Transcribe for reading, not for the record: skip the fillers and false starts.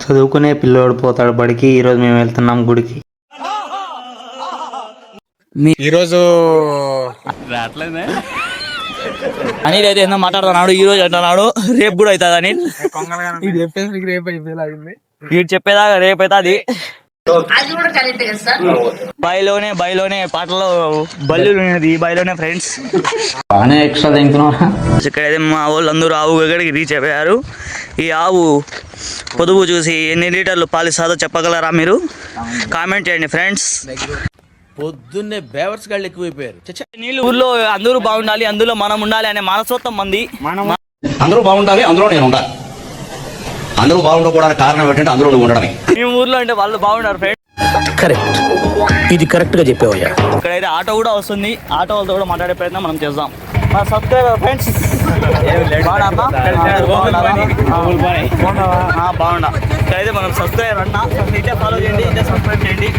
చదువుకునే పిల్లోడు పోతాడు బడికి. ఈరోజు మేము వెళ్తున్నాం గుడికి. ఈరోజు అనిల్ అయితే ఏందో మాట్లాడుతున్నాడు. ఈ రోజు అంటున్నాడు రేపు కూడా అవుతుంది అని. వీడు చెప్పేదాకా రేపు అవుతుంది. బయలోనే పాటలో బల్లు ఉన్నది. ఈ బయలోనే ఫ్రెండ్స్ ఇక్కడైతే మా వాళ్ళు అందరూ ఆవు ఎక్కడికి రీచ్ అయిపోయారు. ఈ ఆవు పొదుపు చూసి ఎన్ని లీటర్లు పాలిస్తుందో చెప్పగలరా మీరు? కామెంట్ చేయండి ఫ్రెండ్స్. పొద్దున్నే బేవర్స్ గాళ్ళు ఎక్కువైపోయారు. నీళ్ళు ఊర్లో అందరూ బాగుండాలి, అందులో మనం ఉండాలి అనే మనస్తత్వం మంది. అందరూ బాగుండాలి, అందులో నేను ఉండాలి. అందరూ బాగుండకపోవడానికి కారణం ఏంటంటే అందులో నువ్వు ఉండడమే. మేము ఊర్లో అంటే వాళ్ళు బాగుంటారు ఫ్రెండ్స్. కరెక్ట్, ఇది కరెక్ట్ గా చెప్పేవయ్యా. ఇక్కడైతే ఆటో కూడా వస్తుంది. ఆటో వాళ్ళతో కూడా మాట్లాడే ప్రయత్నం మనం చేద్దాం. మా సబ్స్క్రైబర్ ఫ్రెండ్స్ బాగుండా. ఇక్కడైతే మనం సబ్స్క్రైబర్ అన్నా ఇదే ఫాలో చేయండి, ఇదే సబ్స్క్రైబ్ చేయండి.